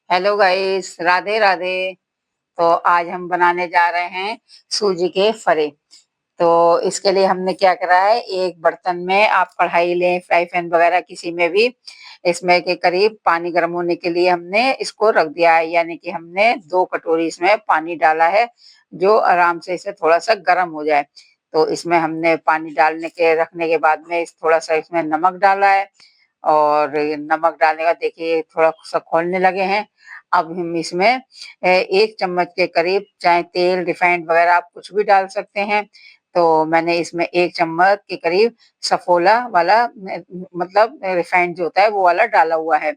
Hello guys, Radhe Radhe. तो आज हम बनाने जा रहे हैं सूजी के फरे। तो इसके लिए हमने क्या करा है, एक बर्तन में आप कढ़ाई लें, फ्राई पैन वगैरह किसी में भी। इसमें के करीब पानी गर्म होने के लिए हमने इसको रख दिया है, यानी कि हमने 2 कटोरी इसमें पानी डाला है, जो आराम से इसे थोड़ा सा गर्म हो जाए। तो इसमें हमने पानी डालने के रखने के बाद में थोड़ा सा इसमें नमक डाला है, और नमक डालने का देखिए थोड़ा सा खौलने लगे हैं। अब हम इसमें 1 चम्मच के करीब, चाहे तेल रिफाइंड वगैरह आप कुछ भी डाल सकते हैं। तो मैंने इसमें 1 चम्मच के करीब सफोला वाला मतलब रिफाइंड जो होता है वो वाला डाला हुआ है।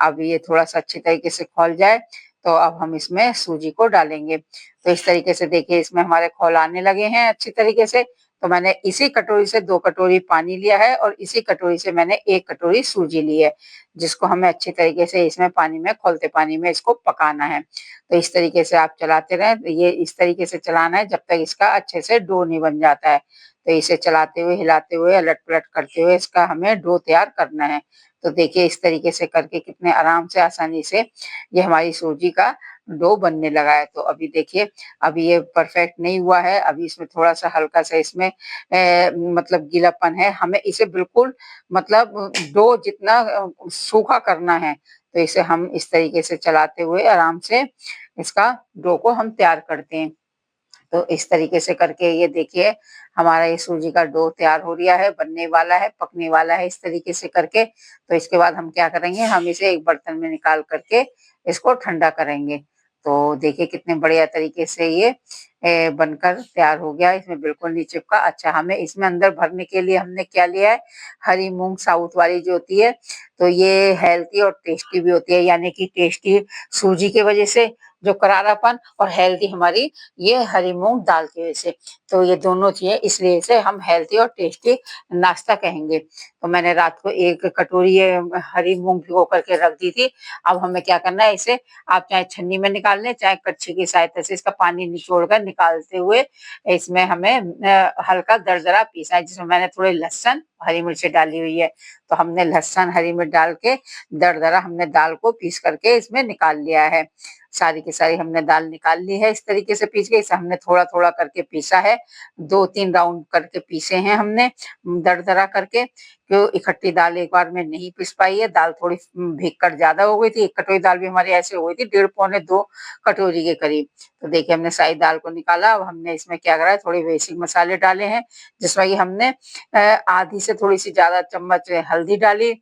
अब ये थोड़ा सा अच्छी तरीके से खौल जाए तो अब हम इसमें सूजी को डालेंगे। तो इस तरीके से देखिए इसमें हमारे खौल आने लगे हैं अच्छी तरीके से। तो मैंने इसी कटोरी से 2 कटोरी पानी लिया है और इसी कटोरी से मैंने 1 कटोरी सूजी ली है, जिसको हमें अच्छी तरीके से इसमें पानी में, खौलते पानी में इसको पकाना है। तो इस तरीके से आप चलाते रहें। तो ये इस तरीके से चलाना है जब तक इसका अच्छे से डो नहीं बन जाता है। तो इसे चलाते हुए, हिलाते हुए, अलट-पलट करते हुए इसका हमें डो तैयार करना है। तो देखिए इस तरीके से करके कितने आराम से, आसानी से ये हमारी सूजी का डो बनने लगा है। तो अभी देखिए, अभी ये परफेक्ट नहीं हुआ है, अभी इसमें थोड़ा-सा हल्का-सा इसमें मतलब गीलापन है। हमें इसे बिल्कुल मतलब डो जितना सूखा करना है। तो इसे हम इस तरीके से चलाते हुए आराम से इसका डो को हम तैयार करते हैं। तो इस तरीके से करके ये देखिए हमारा ये सूजी का डो तैयार हो गया है, बनने वाला है, पकने वाला है इस तरीके से करके। तो इसके बाद हम क्या करेंगे, हम इसे एक बर्तन में निकाल करके इसको ठंडा करेंगे। तो देखिए कितने बढ़िया तरीके से ये बनकर तैयार हो गया, इसमें बिल्कुल नहीं चिपका। अच्छा, हमें इसमें अंदर भरने के लिए हमने क्या लिया है, हरी मूंग साबुत वाली जो होती है। तो ये हेल्थी और टेस्टी भी होती है, यानी कि टेस्टी सूजी की वजह से जो करारापन, और हेल्थी हमारी ये हरी मूंग दाल की वजह से। तो ये दोनों चीजें इसलिए इसे हम हेल्थी और टेस्टी नाश्ता कहेंगे। तो मैंने रात को 1 कटोरी ये हरी मूंग भिगो करके रख दी थी। अब हमें क्या करना है, इसे आप चाहे छन्नी में निकाल लें, चाहे कच्छी की सहायता से इसका पानी निचोड़ कर निकालते हुए इसमें हमें हल्का दरदरा पीसना है, जिसमें मैंने थोड़ी लहसुन, हरी मिर्च डाली हुई है। तो हमने लहसुन, हरी मिर्च डाल के दरदरा हमने दाल को पीस करके इसमें निकाल लिया है। सारी की सारी हमने दाल निकाल ली है इस तरीके से पीस के। इसे हमने थोड़ा-थोड़ा करके पीसा है, 2-3 राउंड करके पीसे हैं हमने दरदरा करके। क्यों, इकट्ठी दाल एक बार में नहीं पीस पाई है, दाल थोड़ी भीग कर ज्यादा हो गई थी। 1 कटोरी दाल भी हमारी ऐसे हो गई थी, 1.5 पौने 2 कटोरी के करीब। तो देखिए हमने सारी दाल को निकाला। अब हमने इसमें क्या करा है, थोड़े बेसिक मसाले डाले हैं, जिसमें कि हमने आधी से थोड़ी सी ज्यादा चम्मच हल्दी डाली।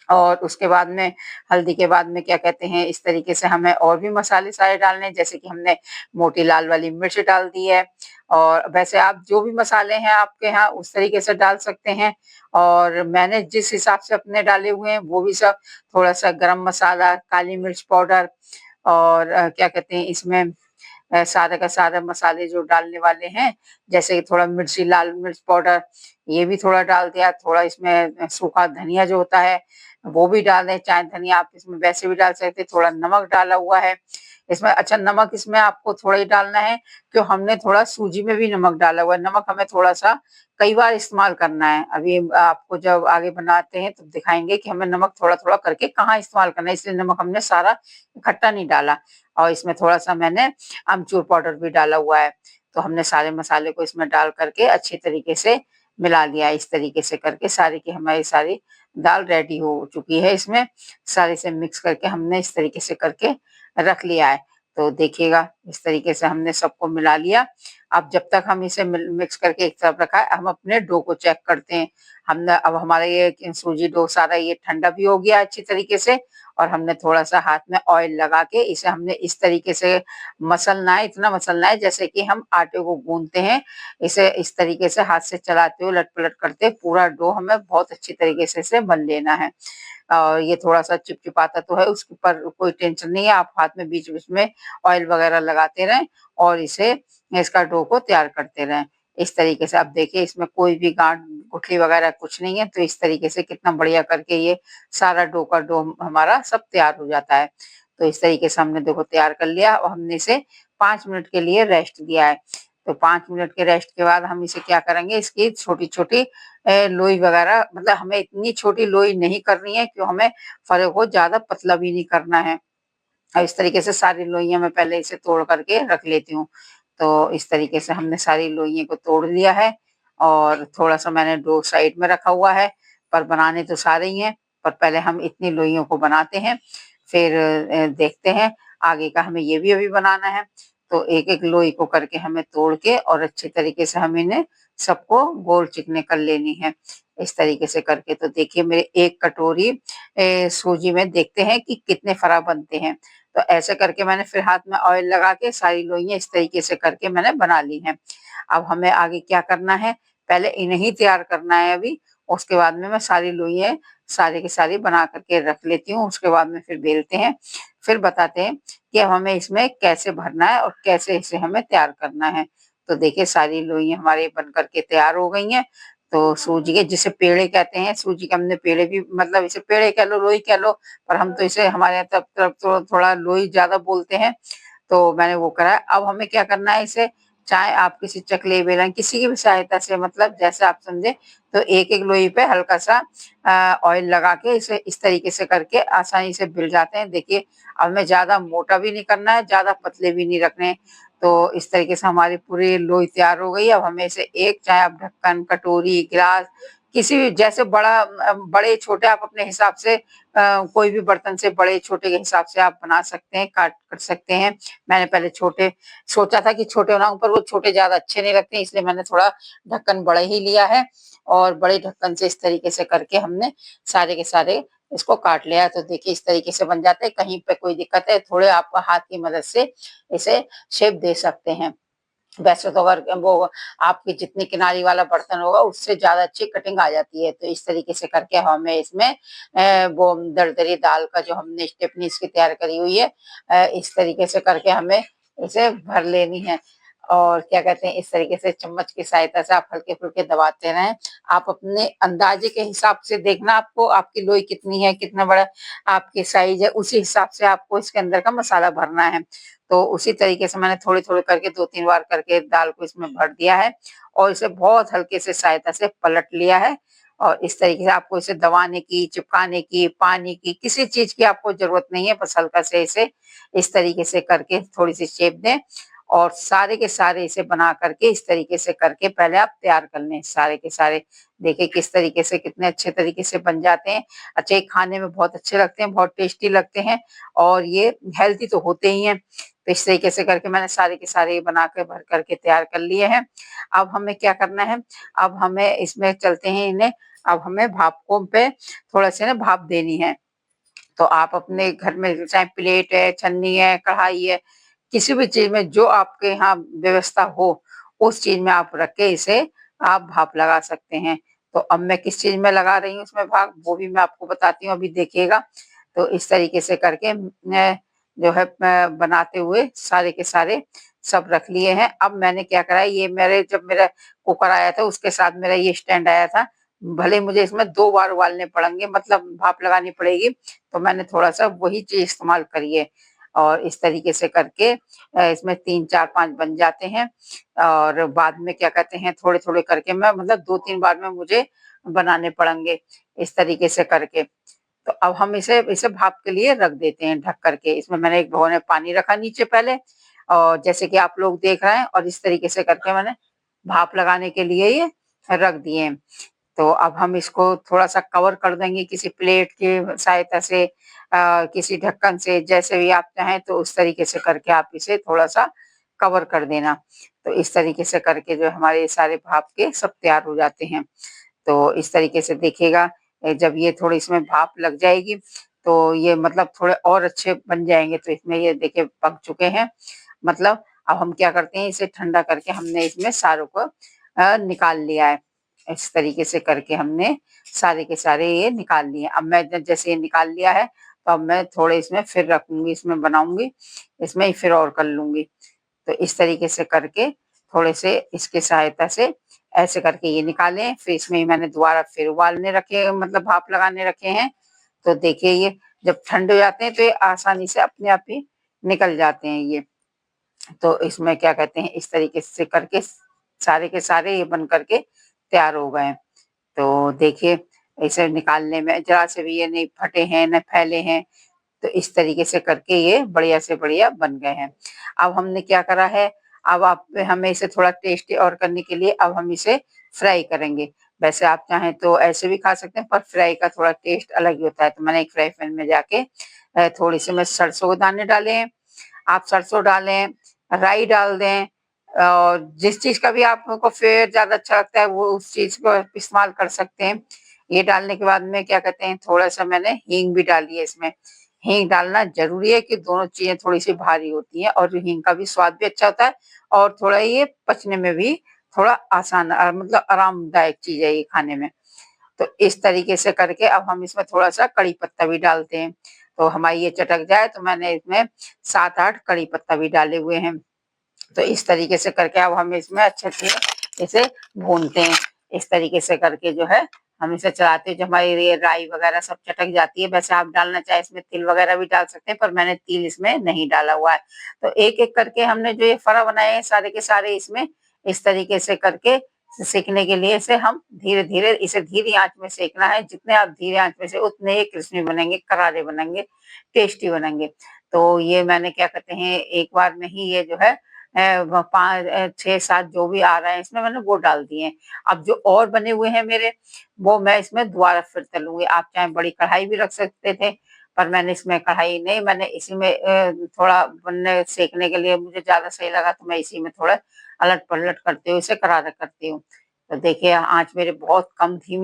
और उसके बाद में, हल्दी के बाद में क्या कहते हैं, इस तरीके से हमें और भी मसाले सारे डालने हैं, जैसे कि हमने मोटी लाल वाली मिर्च डाल दी है। और वैसे आप जो भी मसाले हैं आपके यहाँ उस तरीके से डाल सकते हैं। और मैंने जिस हिसाब से अपने डाले हुए हैं वो भी सब, थोड़ा सा गरम मसाला, काली मिर्च पाउडर, और क्या कहते हैं इसमें सारे का सारे मसाले जो डालने वाले हैं, जैसे कि थोड़ा मिर्ची, लाल मिर्च पाउडर, ये भी थोड़ा डाल दिया। थोड़ा इसमें सूखा धनिया जो होता है वो भी डाल दें, चाहे धनिया आप इसमें वैसे भी डाल सकते हैं। थोड़ा नमक डाला हुआ है इसमें। अच्छा, नमक इसमें आपको थोड़ा ही डालना है, क्यों, हमने थोड़ा सूजी में भी नमक डाला हुआ है। नमक हमें थोड़ा सा कई बार इस्तेमाल करना है। अभी आपको जब आगे बनाते हैं तो दिखाएंगे कि हमें नमक थोड़ा थोड़ा करके कहाँ इस्तेमाल करना है, इसलिए नमक हमने सारा इकट्ठा नहीं डाला। और इसमें थोड़ा सा मैंने अमचूर पाउडर भी डाला हुआ है। तो हमने सारे मसाले को इसमें डाल करके अच्छी तरीके से मिला लिया। इस तरीके से करके सारी की हमारी सारी दाल रेडी हो चुकी है। इसमें सारे से मिक्स करके हमने इस तरीके से करके रख लिया है। तो देखिएगा इस तरीके से हमने सबको मिला लिया। अब जब तक हम इसे मिक्स करके एक तरफ रखा है, हम अपने डो को चेक करते हैं। हमने, अब हमारा ये सूजी डो सारा ये ठंडा भी हो गया अच्छी तरीके से। और हमने थोड़ा सा हाथ में ऑयल लगा के इसे हमने इस तरीके से मसलना है, इतना मसलना है जैसे कि हम आटे को गूंथते हैं। इसे इस तरीके से हाथ से चलाते हुए, लट पलट करते, पूरा डो हमें बहुत अच्छी तरीके से इसे मल लेना है। और ये थोड़ा सा चिपचिपाता तो है, उसके ऊपर कोई टेंशन नहीं है। आप हाथ में बीच बीच में ऑयल वगैरह लगाते रहें और इसे, इसका डो को तैयार करते रहें। इस तरीके से आप देखिए इसमें कोई भी गांठ गुठली वगैरह कुछ नहीं है। तो इस तरीके से कितना बढ़िया करके ये सारा डो का डो हमारा सब तैयार हो जाता है। तो इस तरीके से हमने देखो तैयार कर लिया और हमने इसे 5 मिनट के लिए रेस्ट दिया है। तो 5 मिनट के रेस्ट के बाद हम इसे क्या करेंगे, इसकी छोटी छोटी लोई वगैरह, मतलब हमें इतनी छोटी लोई नहीं करनी है, क्यों, हमें फरे को ज्यादा पतला भी नहीं करना है। अब इस तरीके से सारी लोइयाँ मैं पहले इसे तोड़ करके रख लेती हूँ। तो इस तरीके से हमने सारी लोइयों को तोड़ लिया है और थोड़ा-सा मैंने डो साइड में रखा हुआ है, पर बनाने तो सारे ही हैं, पर पहले हम इतनी लोइयों को बनाते हैं, फिर देखते हैं आगे का हमें ये भी अभी बनाना है। तो एक-एक लोई को करके हमें तोड़ के और अच्छे तरीके से हम इन्हें सबको गोल चिकने कर लेनी है, इस तरीके से करके। तो देखिए मेरे 1 कटोरी सूजी में देखते हैं कि कितने फरा बनते हैं। तो ऐसे करके मैंने फिर हाथ में ऑयल लगा के सारी लोइयाँ इस तरीके से करके मैंने बना ली हैं। अब हमें आगे क्या करना है, पहले इन्हें ही तैयार करना है अभी, उसके बाद में मैं सारी लोइयाँ सारी की सारी बना कर के रख लेती हूँ, उसके बाद में फिर बेलते हैं। फिर बताते हैं कि अब हमें इसमें कैसे भरना है और कैसे इसे हमें तैयार करना है। तो देखिए सारी लोइयाँ हमारी बन कर के तैयार हो गई हैं। तो सूजी के जिसे पेड़े कहते हैं, सूजी के हमने पेड़े भी मतलब इसे पेड़े कह लो, लोई कह लो, पर हम तो इसे हमारे यहाँ तरफ तो थोड़ा लोई ज़्यादा बोलते हैं। तो मैंने वो करा है। अब हमें क्या करना है इसे, चाहे आप किसी चकले, बेलन किसी की भी सहायता से मतलब जैसे आप समझे, तो एक-एक लोई पे हल्का-सा ऑयल लगा के इसे इस तरीके से करके आसानी से बेल जाते हैं। देखिए, अब हमें ज़्यादा मोटा भी नहीं करना है, ज़्यादा पतले भी नहीं रखने हैं। तो इस तरीके से हमारी पूरी लोई तैयार हो गई। अब हमें इसे एक चाहे आप ढक्कन, कटोरी, गिलास किसी भी जैसे बड़े-छोटे आप अपने हिसाब से कोई भी बर्तन से बड़े-छोटे के हिसाब से आप बना सकते हैं, काट कर सकते हैं। मैंने पहले छोटे सोचा था कि छोटे बनाऊँ पर वो छोटे ज़्यादा अच्छे नहीं लगते, इसलिए मैंने थोड़ा ढक्कन बड़ा ही लिया है और बड़े ढक्कन से इस तरीके से करके हमने सारे के सारे इसको काट लिया है। तो देखिए इस तरीके से बन जाते हैं, कहीं पे कोई दिक्कत है थोड़े आप हाथ की मदद से इसे शेप दे सकते हैं। वैसे तो अगर वो आपकी जितनी किनारी वाला बर्तन होगा उससे ज़्यादा अच्छी कटिंग आ जाती है। तो इस तरीके से करके हमें इसमें वो दरदरी दाल का जो हमने स्टेपनी इसकी तैयार करी हुई है, इस तरीके से करके हमें इसे भर लेनी है। और क्या कहते हैं इस तरीके से चम्मच की सहायता से आप हल्के-फुल्के दबाते रहें। आप अपने अंदाजे के हिसाब से देखना आपको आपकी लोई कितनी है, कितना बड़ा आपकी साइज़ है, उसी हिसाब से आपको इसके अंदर का मसाला भरना है। तो उसी तरीके से मैंने थोड़ी-थोड़ी करके 2-3 बार करके दाल को इसमें भर दिया है और इसे बहुत हल्के से सहायता से पलट लिया है और इस तरीके से आपको इसे दबाने की, चिपकाने की, पानी की, किसी चीज़ की आपको ज़रूरत नहीं है, बस हल्का से इसे इस तरीके से करके थोड़ी-सी शेप दें और सारे के सारे इसे बना करके इस तरीके से करके पहले आप तैयार कर लें, सारे के सारे। देखिए किस तरीके से कितने अच्छे तरीके से बन जाते हैं। अच्छा ये खाने में बहुत अच्छे लगते हैं, बहुत टेस्टी लगते हैं और ये हेल्दी तो होते ही हैं। तो इस तरीके से करके मैंने सारे के सारे बना के भर करके तैयार कर लिए हैं। अब हमें क्या करना है, अब हमें इसमें चलते हैं इन्हें, अब हमें भापों पे थोड़ा-सा ना भाप देनी है। तो आप अपने घर में चाहे प्लेट है, छन्नी है, कढ़ाई है, किसी भी चीज़ में जो आपके यहाँ व्यवस्था हो, उस चीज़ में आप रख के इसे आप भाप लगा सकते हैं। तो अब मैं किस चीज़ में लगा रही हूँ इसमें भाप, वो भी मैं आपको बताती हूँ, अभी देखिएगा। तो इस तरीके से करके मैं जो है बनाते हुए सारे के सारे सब रख लिए हैं। अब मैंने क्या करा है, ये मेरे जब मेरा कुकर आया था, उसके साथ मेरा ये स्टैंड आया था। भले ही मुझे इसमें 2 बार उबालने पड़ेंगे मतलब भाप लगानी पड़ेगी, तो मैंने थोड़ा-सा वही चीज़ इस्तेमाल करी है और इस तरीके से करके इसमें 3, 4, 5 बन जाते हैं और बाद में क्या कहते हैं थोड़े-थोड़े करके मैं मतलब 2-3 बार में मुझे बनाने पड़ेंगे, इस तरीके से करके। तो अब हम इसे इसे भाप के लिए रख देते हैं ढक कर के। इसमें मैंने एक भगोने में पानी रखा नीचे पहले और जैसे कि आप लोग देख रहे हैं और इस तरीके से करके मैंने भाप लगाने के लिए ये रख दिए हैं। तो अब हम इसको थोड़ा-सा कवर कर देंगे किसी प्लेट की सहायता से किसी ढक्कन से, जैसे भी आप चाहें तो उस तरीके से करके आप इसे थोड़ा-सा कवर कर देना। तो इस तरीके से करके जो हमारे सारे भाप के सब तैयार हो जाते हैं। तो इस तरीके से देखिएगा जब ये थोड़ी इसमें भाप लग जाएगी, तो ये मतलब थोड़े और अच्छे बन जाएँगे। तो इसमें ये देखिए पक चुके हैं। मतलब अब हम क्या करते हैं इसे ठंडा करके हमने इसमें सारों को निकाल लिया है। इस तरीके से करके हमने सारे के सारे ये निकाल लिए। अब मैं जैसे ये निकाल लिया है, तो अब मैं थोड़े इसमें फिर रखूँगी, इसमें बनाऊँगी, इसमें ही फिर और कर लूँगी। तो इस तरीके से करके थोड़े से इसकी सहायता से ऐसे करके ये निकालें, फिर इसमें ही मैंने दोबारा फिर उबालने रखे मतलब भाप लगाने रखे हैं। तो देखिए ये जब ठंडे हो जाते हैं तो ये आसानी से अपने आप ही निकल जाते हैं ये। तो इसमें क्या कहते हैं इस तरीके से करके सारे के सारे ये बन कर के तैयार हो गए हैं। तो देखिए इसे निकालने में ज़रा से भी ये नहीं फटे हैं, ना फैले हैं। तो इस तरीके से करके ये बढ़िया से बढ़िया बन गए हैं। अब हमने क्या करा है, अब आप हमें इसे थोड़ा टेस्टी और करने के लिए अब हम इसे फ्राई करेंगे। वैसे आप चाहें तो ऐसे भी खा सकते हैं, पर फ्राई का थोड़ा टेस्ट अलग ही होता है। तो मैंने एक फ्राई पैन में जाके थोड़ी सी मैं सरसों के दाने डाले हैं। आप सरसों डालें, राई डाल दें, और जिस चीज़ का भी आपको फिर ज़्यादा अच्छा लगता है वो उस चीज़ को इस्तेमाल कर सकते हैं। ये डालने के बाद में क्या कहते हैं, थोड़ा-सा मैंने हींग भी डाली है इसमें। हींग डालना ज़रूरी है कि दोनों चीज़ें थोड़ी-सी भारी होती हैं और हींग का भी स्वाद भी अच्छा होता है और थोड़ा ये पचने में भी थोड़ा आसान मतलब आरामदायक चीज़ है ये खाने में। तो इस तरीके से करके अब हम इसमें थोड़ा-सा कड़ी पत्ता भी डालते हैं। तो हमारी ये चटक जाए तो मैंने इसमें 7-8 कड़ी पत्ता भी डाले हुए हैं। तो इस तरीके से करके अब हम इसमें अच्छे से इसे भूनते हैं। इस तरीके से करके जो है हम इसे चलाते हैं, जब हमारी ये राई वगैरह सब चटक जाती है। वैसे आप डालना चाहे इसमें तिल वगैरह भी डाल सकते हैं, पर मैंने तिल इसमें नहीं डाला हुआ है। तो एक-एक करके हमने जो ये फरा बनाए हैं सारे के सारे इसमें इस तरीके से करके सेकने के लिए इसे हम धीरे-धीरे इसे धीमी आँच में सेकना है। जितने आप धीरे आँच में से उतने ये क्रिस्पी बनेंगे, करारे बनेंगे, टेस्टी बनेंगे। तो ये मैंने क्या कहते हैं, एक बार में ही ये जो है 6-7 जो भी आ रहे हैं इसमें मैंने वो डाल दिए हैं। अब जो और बने हुए हैं मेरे, वो मैं इसमें दोबारा फिर तलूँगी। आप चाहे बड़ी कढ़ाई भी रख सकते थे, पर मैंने इसमें कढ़ाई नहीं, मैंने इसी में थोड़ा बनने सेकने के लिए मुझे ज़्यादा सही लगा तो मैं इसी में थोड़ा अलट-पलट करते हुए इसे करारा करती हूँ। तो देखिए आँच मेरे बहुत कम थी।